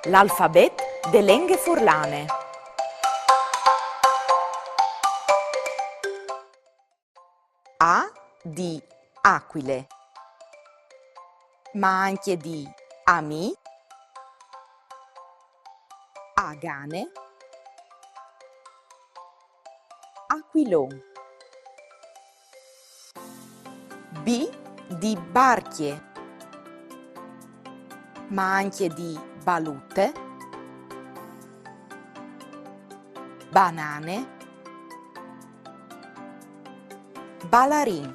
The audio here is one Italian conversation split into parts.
L'alfabet de lenghe furlane. A di aquile, ma anche di ami, agane, aquilon. B di barchie, ma anche di balute, banane, balarin.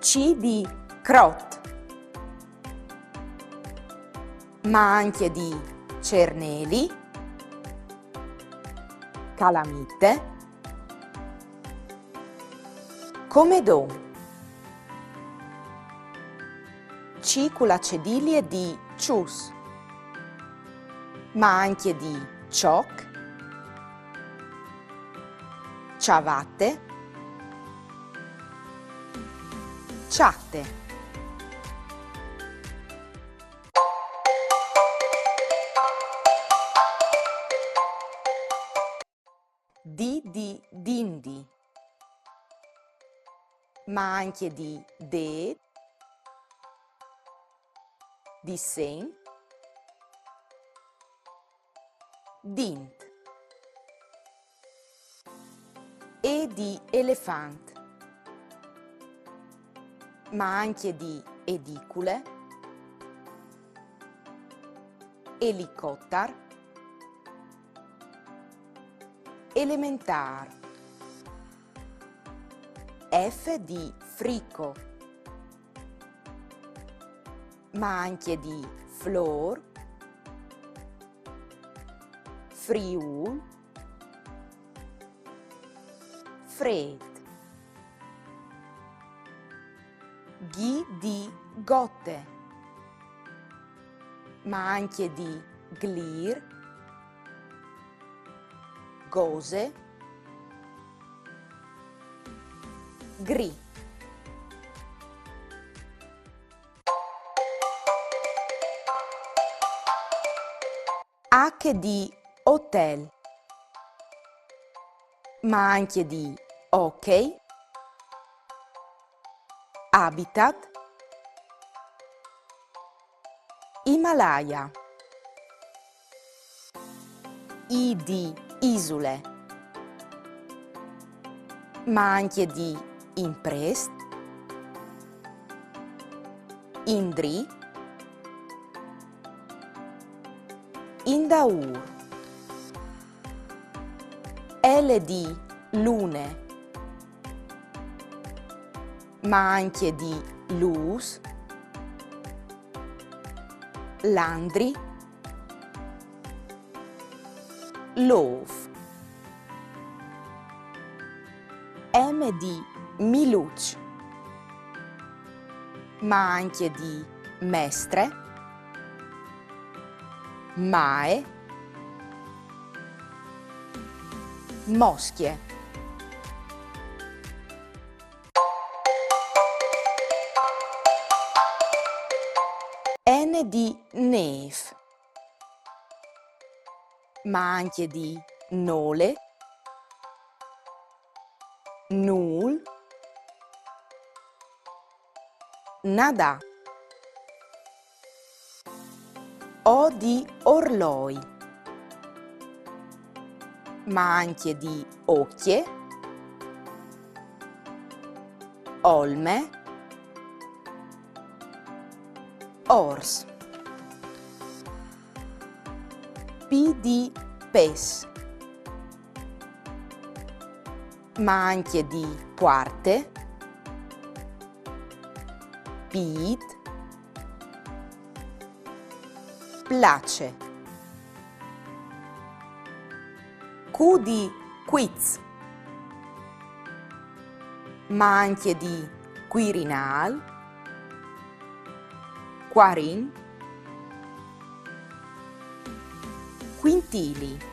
C di crot, ma anche di cerneli, calamite, comedon. C con la cedilie di cius, ma anche di cioc, ciavate, ciatte. D di dindi, ma anche di de, di sen, dint. E di elefant, ma anche di edicule, elicottar, elementar. F di frico, ma anche di flor, friul, fred. G di gotte, ma anche di glir, gose, gri. H di hotel, ma anche di hockey, habitat, Himalaya. I di isole, ma anche di imprest, indri, indaur. L di lune, ma anche di luz, landri, loaf. M di miluc, ma anche di mestre, mae, moschie. N di nef, ma anche di nole, nul, nada. O di orloi, ma anche di occhie, olme, ors. P di pes, ma anche di quarte, pit, place. Q di quiz, ma anche di quirinal, quarin, quintili.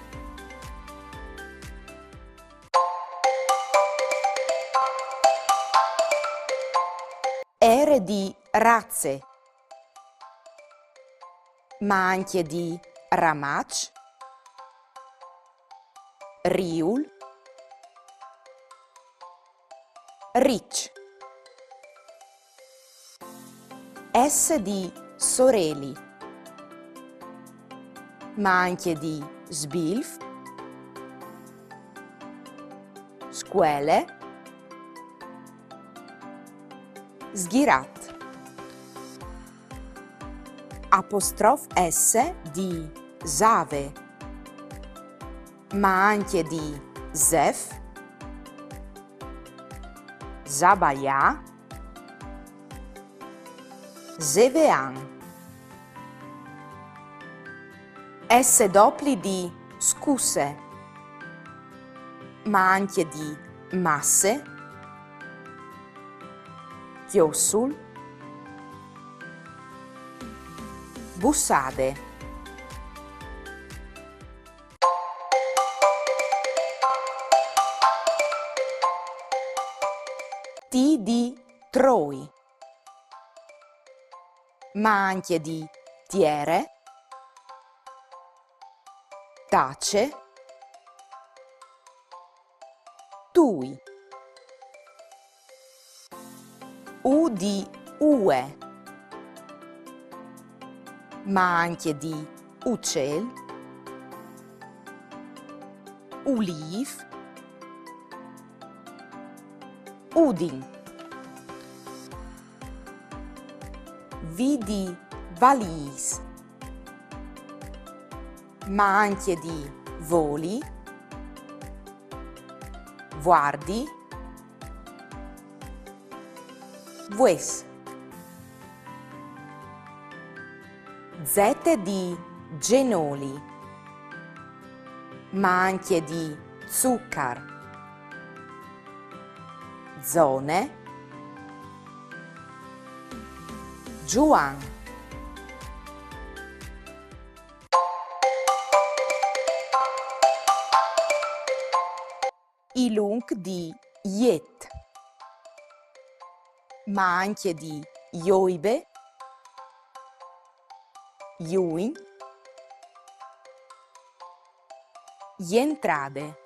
R di razze, ma anche di ramac, riul, rich. S di soreli, ma anche di sbilf, squele, sghirat. Apostrof S di zave, ma anche di zef, zabaya, zevean. S dopli di scuse, ma anche di masse, chiossul, bussade. T di troi, ma anche di tiere, tace, tui. U di ue, ma anche di ucel, uliv, udin. V di valise, ma anche di voli, guardi, vues. Z di genoli, ma anche di zuccar, zone, Juan. Ilung di yet, ma anche di ioibe, Yuin, Yentrade.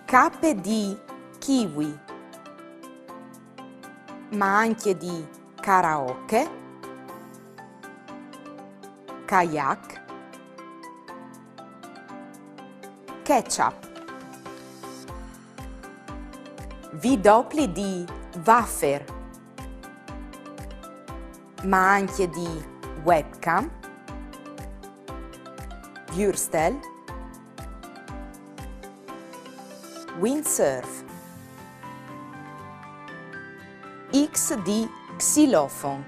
Cappe di kiwi, ma anche di karaoke, kayak, ketchup. V dopli di wafer, ma anche di webcam, Würstel, windsurf. X di xylophone,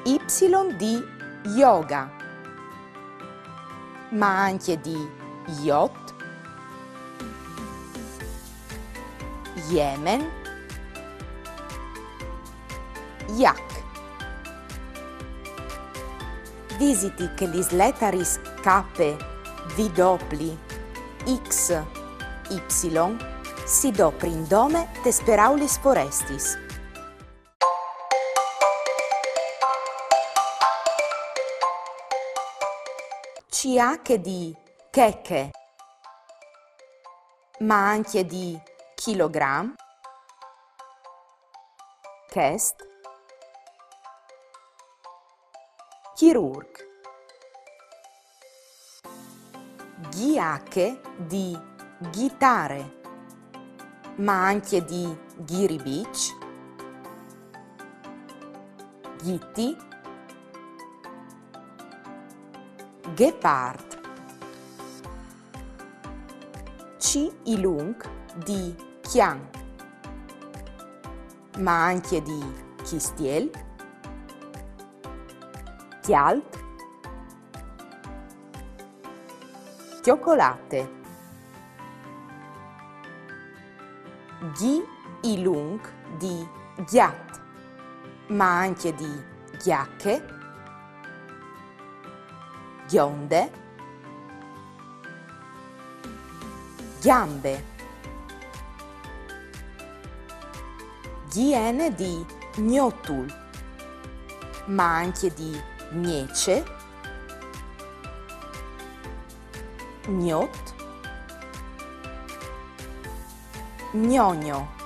Y di yoga, ma anche di yacht, Yemen, yak. Visiti che gli sletaris K, V dopli, X, Y, si do prindome te speraulis forestis. CH di cheche, ma anche di chilogram, chest, chirurg. GH di ghitare, ma anche di ghiribich, ghitti, Gepard. C ilung di chian, ma anche di chistiel, chialt, cioccolate. Ghi ilung di ghiat, ma anche di ghiacche, ghionde, gambe. Ghiene di gnotul, ma anche di miece, gnot, gnogno.